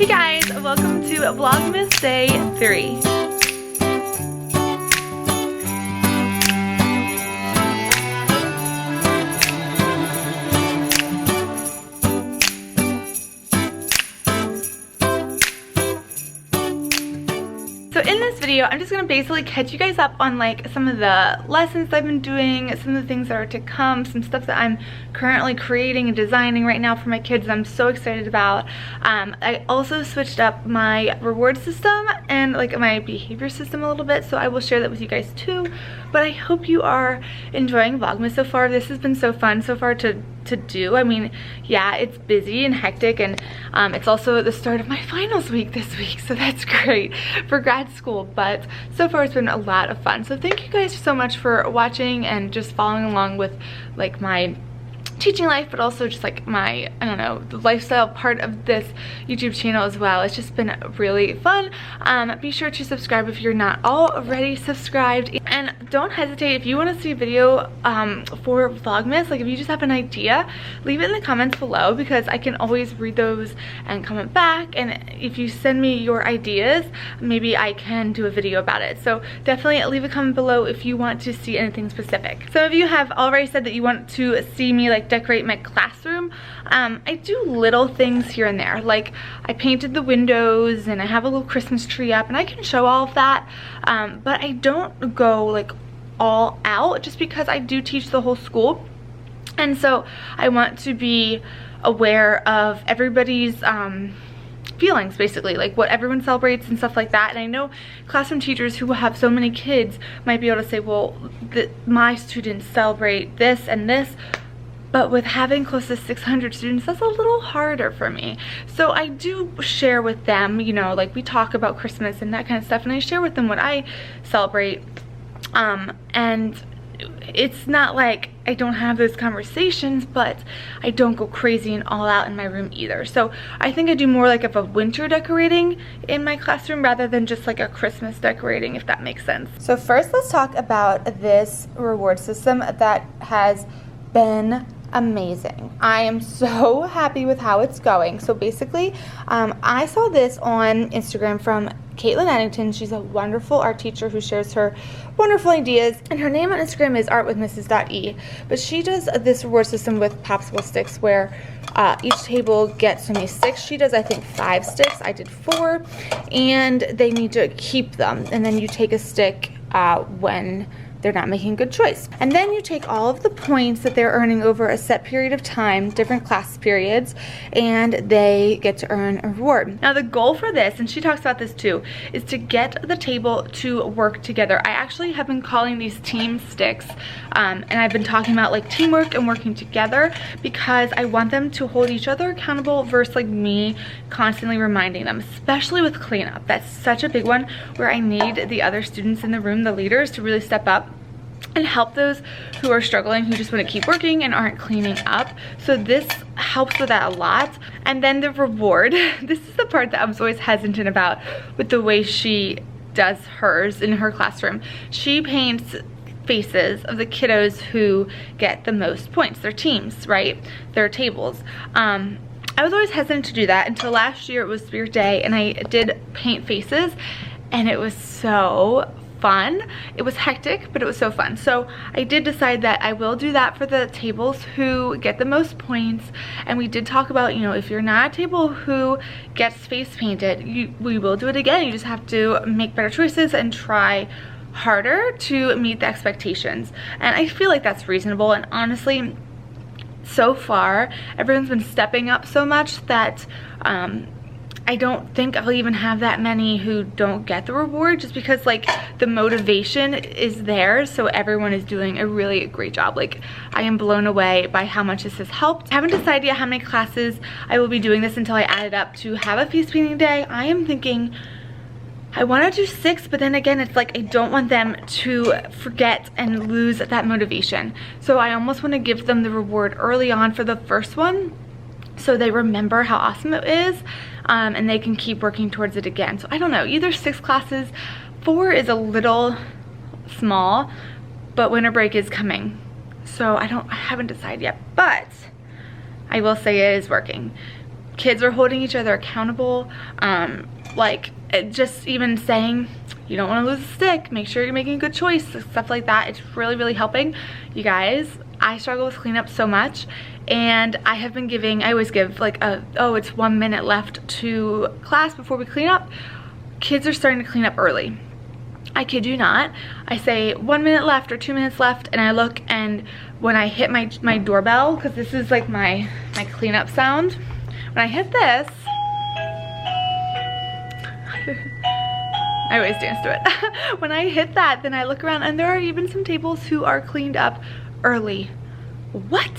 Hey guys, welcome to Vlogmas Day 3. So in this video, I'm just going to basically catch you guys up on like some of the lessons I've been doing, some of the things that are to come, some stuff that I'm currently creating and designing right now for my kids that I'm so excited about. I also switched up my reward system and like my behavior system a little bit, so I will share that with you guys too. But I hope you are enjoying Vlogmas so far. This has been so fun so far to do. I mean, yeah, it's busy and hectic, and it's also the start of my finals week this week, so that's great for grad school. But so far it's been a lot of fun. So thank you guys so much for watching and just following along with like my teaching life, but also just like my, I don't know, the lifestyle part of this YouTube channel as well. It's just been really fun. Be sure to subscribe if you're not already subscribed, and don't hesitate if you want to see a video for Vlogmas. Like if you just have an idea, leave it in the comments below, because I can always read those and comment back, and if you send me your ideas, maybe I can do a video about it. So definitely leave a comment below if you want to see anything specific. Some of you have already said that you want to see me like decorate my classroom. I do little things here and there, like I painted the windows and I have a little Christmas tree up, and I can show all of that, but I don't go like all out, just because I do teach the whole school, and so I want to be aware of everybody's feelings, basically, like what everyone celebrates and stuff like that. And I know classroom teachers who have so many kids might be able to say, well, my students celebrate this and this, but with having close to 600 students, that's a little harder for me. So I do share with them, you know, like we talk about Christmas and that kind of stuff, and I share with them what I celebrate. And it's not like I don't have those conversations, but I don't go crazy and all out in my room either. So I think I do more like of a winter decorating in my classroom rather than just like a Christmas decorating, if that makes sense. So first, let's talk about this reward system that has been amazing. I am so happy with how it's going. So basically, I saw this on Instagram from Caitlin Eddington. She's a wonderful art teacher who shares her wonderful ideas, and her name on Instagram is artwithmrs.e. But she does this reward system with popsicle sticks, where each table gets so many sticks. She does, I think, 5 sticks. I did 4, and they need to keep them, and then you take a stick when they're not making a good choice. And then you take all of the points that they're earning over a set period of time, different class periods, and they get to earn a reward. Now the goal for this, and she talks about this too, is to get the table to work together. I actually have been calling these team sticks, and I've been talking about like teamwork and working together, because I want them to hold each other accountable versus like me constantly reminding them, especially with cleanup. That's such a big one where I need the other students in the room, the leaders, to really step up and help those who are struggling, who just want to keep working and aren't cleaning up. So this helps with that a lot. And then the reward, this is the part that I was always hesitant about with the way she does hers in her classroom. She paints faces of the kiddos who get the most points, their teams, right? Their tables. I was always hesitant to do that until last year. It was Spirit Day, and I did paint faces, and it was so fun. It was hectic, but it was so fun. So I did decide that I will do that for the tables who get the most points. And we did talk about, you know, if you're not a table who gets face painted, we will do it again. You just have to make better choices and try harder to meet the expectations. And I feel like that's reasonable. And honestly, so far everyone's been stepping up so much that I don't think I'll even have that many who don't get the reward, just because like the motivation is there. So everyone is doing a really great job. Like I am blown away by how much this has helped. I haven't decided yet how many classes I will be doing this until I add it up to have a face painting day. I am thinking I want to do 6, but then again, it's like I don't want them to forget and lose that motivation. So I almost want to give them the reward early on for the first one, so they remember how awesome it is, and they can keep working towards it again. So I don't know, either 6 classes. 4 is a little small, but winter break is coming, so I haven't decided yet, but I will say it is working. kids are holding each other accountable. Like just even saying, you don't want to lose a stick, make sure you're making a good choice, stuff like that. It's really, really helping. You guys, I struggle with cleanup so much, and I have been giving, I always give like oh, it's 1 minute left to class before we clean up. Kids are starting to clean up early. I kid you not. I say 1 minute left or 2 minutes left, and I look, and when I hit my doorbell, because this is like my cleanup sound, when I hit this, I always dance to it. When I hit that, then I look around, and there are even some tables who are cleaned up early. What?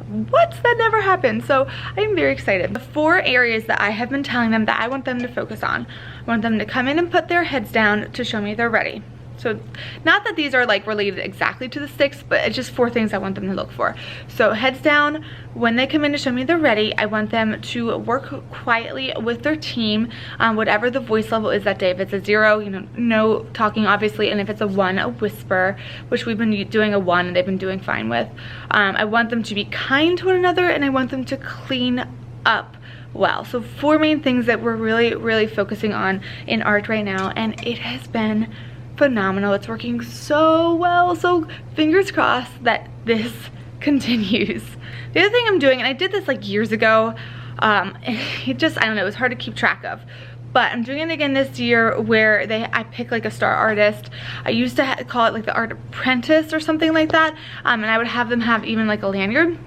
That never happened. So I'm very excited. The 4 areas that I have been telling them that I want them to focus on. I want them to come in and put their heads down to show me they're ready. So not that these are like related exactly to the sticks, but it's just 4 things I want them to look for. So heads down, when they come in to show me they're ready, I want them to work quietly with their team, whatever the voice level is that day. If it's a 0, you know, no talking obviously, and if it's a 1, a whisper, which we've been doing a 1 and they've been doing fine with. I want them to be kind to one another, and I want them to clean up well. So 4 main things that we're really, really focusing on in art right now, and it has been phenomenal. It's working so well, so fingers crossed that this continues. The other thing I'm doing, and I did this like years ago, it just, I don't know, it was hard to keep track of, but I'm doing it again this year where I pick like a star artist. I used to call it like the art apprentice or something like that, and I would have them have even like a lanyard.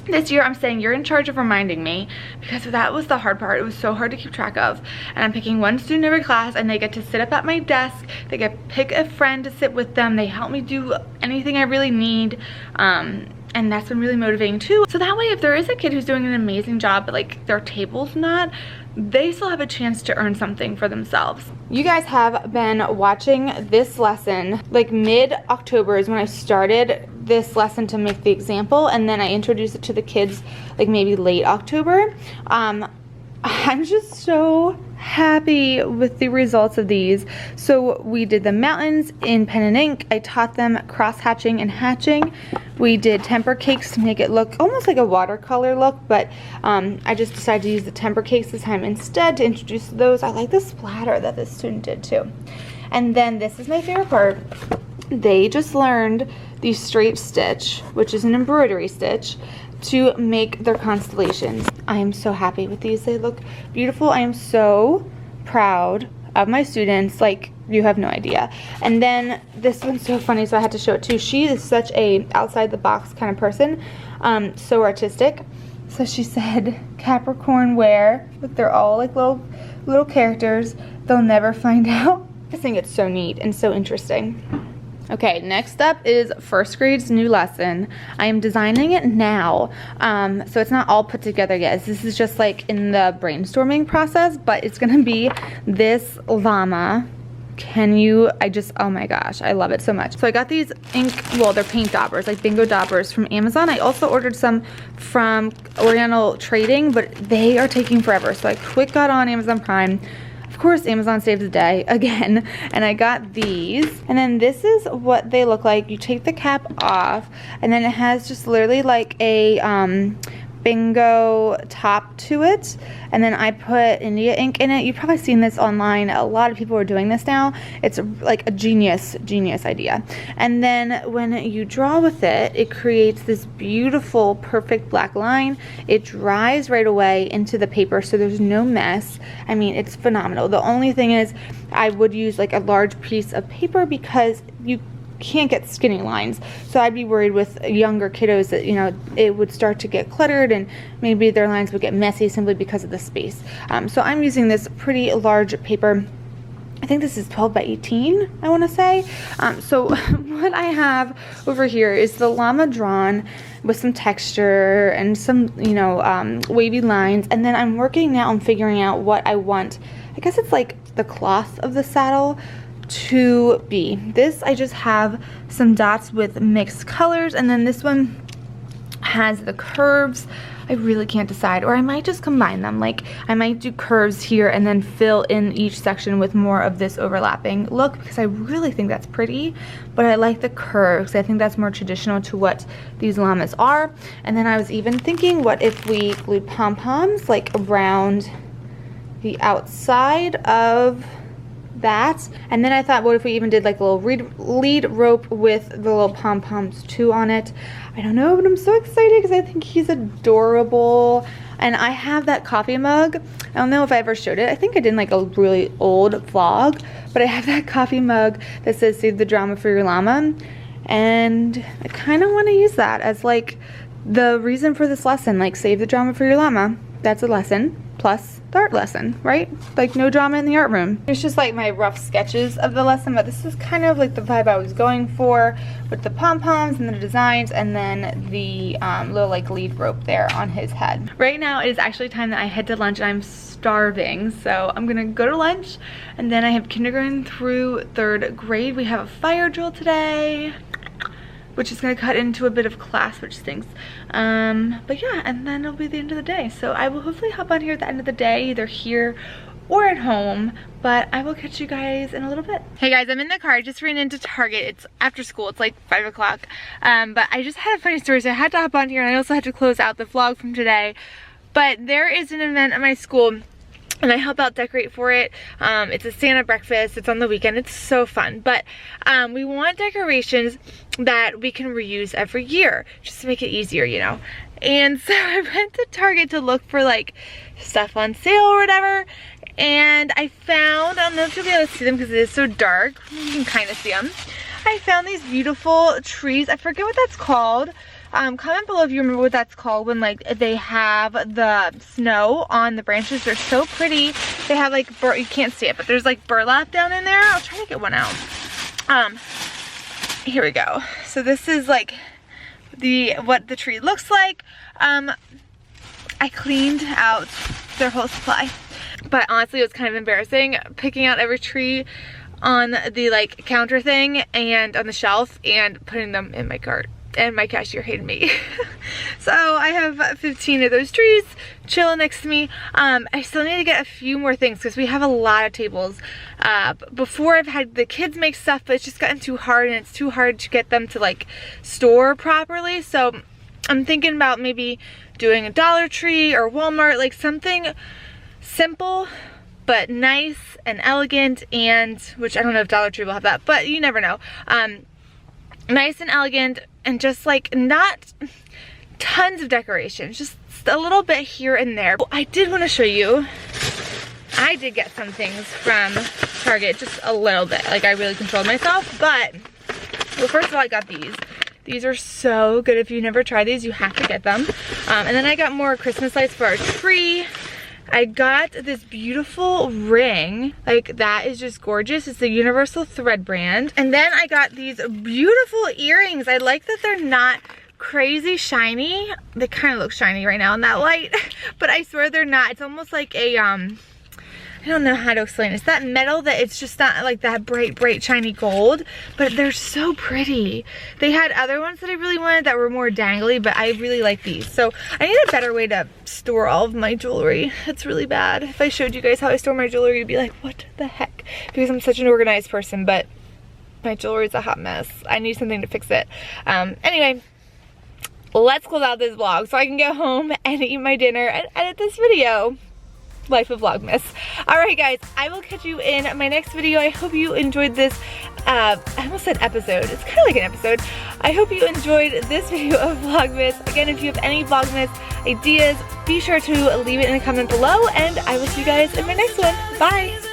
This year I'm saying you're in charge of reminding me, because that was the hard part. It was so hard to keep track of, and I'm picking 1 student every class, and they get to sit up at my desk. They get to pick a friend to sit with them. They help me do anything I really need, and that's been really motivating too. So that way, if there is a kid who's doing an amazing job but like their table's not, they still have a chance to earn something for themselves. You guys have been watching this lesson. Like mid-October is when I started this lesson to make the example, and then I introduced it to the kids like maybe late October. I'm just so happy with the results of these. So we did the mountains in pen and ink. I taught them cross hatching and hatching. We did temper cakes to make it look almost like a watercolor look, but I just decided to use the temper cakes this time instead to introduce those. I like the splatter that this student did too. And then this is my favorite part. They just learned the straight stitch, which is an embroidery stitch, to make their constellations. I am so happy with these. They look beautiful. I am so proud of my students, like you have no idea. And then this one's so funny, so I had to show it too. She is such a outside the box kind of person, so artistic. So she said, Capricorn wear. Look, they're all like little characters. They'll never find out. I think it's so neat and so interesting. Okay, next up is first grade's new lesson. I am designing it now, so it's not all put together yet. This is just like in the brainstorming process, but it's gonna be this llama. Oh my gosh, I love it so much. So I got these ink, well, they're paint daubers, like bingo daubers from Amazon. I also ordered some from Oriental Trading, but they are taking forever. So I quick got on Amazon Prime. Of course, Amazon saves the day again, and I got these. And then this is what they look like. You take the cap off, and then it has just literally like a bingo top to it, and then I put India ink in it. You've probably seen this online. A lot of people are doing this now. It's like a genius idea. And then when you draw with it, it creates this beautiful, perfect black line. It dries right away into the paper, so there's no mess. I mean, it's phenomenal. The only thing is I would use like a large piece of paper because you can't get skinny lines, so I'd be worried with younger kiddos that, you know, it would start to get cluttered and maybe their lines would get messy simply because of the space. So I'm using this pretty large paper. I think this is 12 by 18, I want to say. So what I have over here is the llama drawn with some texture and some, you know, wavy lines, and then I'm working now on figuring out what I want. I guess it's like the cloth of the saddle to be. This, I just have some dots with mixed colors, and then this one has the curves. I really can't decide. Or I might just combine them. Like I might do curves here and then fill in each section with more of this overlapping look, because I really think that's pretty, but I like the curves. I think that's more traditional to what these llamas are. And then I was even thinking, what if we glued pom-poms like around the outside of that? And then I thought, what if we even did like a little lead rope with the little pom-poms too on it? I don't know, but I'm so excited because I think he's adorable. And I have that coffee mug. I don't know if I ever showed it. I think I did in like a really old vlog, but I have that coffee mug that says "Save the Drama for Your Llama," and I kind of want to use that as like the reason for this lesson. Like, save the drama for your llama. That's a lesson plus the art lesson, right? Like, no drama in the art room. It's just like my rough sketches of the lesson, but this is kind of like the vibe I was going for with the pom-poms and the designs, and then the little like lead rope there on his head. Right now it is actually time that I head to lunch, and I'm starving, so I'm gonna go to lunch, and then I have kindergarten through 3rd grade. We have a fire drill today, which is going to cut into a bit of class, which stinks. But yeah, and then it'll be the end of the day. So I will hopefully hop on here at the end of the day, either here or at home, but I will catch you guys in a little bit. Hey guys, I'm in the car. I just ran into Target. It's after school. It's like 5 o'clock. But I just had a funny story, so I had to hop on here, and I also had to close out the vlog from today. But there is an event at my school, and I help out decorate for it. It's a Santa breakfast. It's on the weekend. It's so fun. But we want decorations that we can reuse every year, just to make it easier, you know. And so I went to Target to look for like stuff on sale or whatever. And I found, I don't know if you'll be able to see them because it is so dark. You can kind of see them. I found these beautiful trees. I forget what that's called. Comment below if you remember what that's called, when like they have the snow on the branches. They're so pretty. They have like you can't see it, but there's like burlap down in there. I'll try to get one out. Here we go. So this is like what the tree looks like. I cleaned out their whole supply, but honestly it was kind of embarrassing picking out every tree on the like counter thing and on the shelf and putting them in my cart. And my cashier hated me. So I have 15 of those trees chilling next to me. I still need to get a few more things because we have a lot of tables. Before I've had the kids make stuff, but it's just gotten too hard, and it's too hard to get them to like store properly. So I'm thinking about maybe doing a Dollar Tree or Walmart, like something simple but nice and elegant, and which I don't know if Dollar Tree will have that, but you never know. Nice and elegant, and just like not tons of decorations, just a little bit here and there. I did want to show you, I did get some things from Target, just a little bit. Like, I really controlled myself, but well, first of all, I got these. These are so good. If you've never tried these, you have to get them. And then I got more Christmas lights for our tree. I got this beautiful ring, like that is just gorgeous. It's the Universal Thread brand. And then I got these beautiful earrings. I like that they're not crazy shiny. They kind of look shiny right now in that light, but I swear they're not. It's almost like a, I don't know how to explain it. It's that metal that it's just not like that bright shiny gold, but they're so pretty. They had other ones that I really wanted that were more dangly, but I really like these. So I need a better way to store all of my jewelry. It's really bad. If I showed you guys how I store my jewelry, you'd be like, what the heck? Because I'm such an organized person, but my jewelry is a hot mess. I need something to fix it. Anyway, let's close out this vlog so I can get home and eat my dinner and edit this video. Life of Vlogmas. Alright guys, I will catch you in my next video. I hope you enjoyed this, I almost said episode. It's kind of like an episode. I hope you enjoyed this video of Vlogmas. Again, if you have any Vlogmas ideas, be sure to leave it in the comment below, and I will see you guys in my next one. Bye!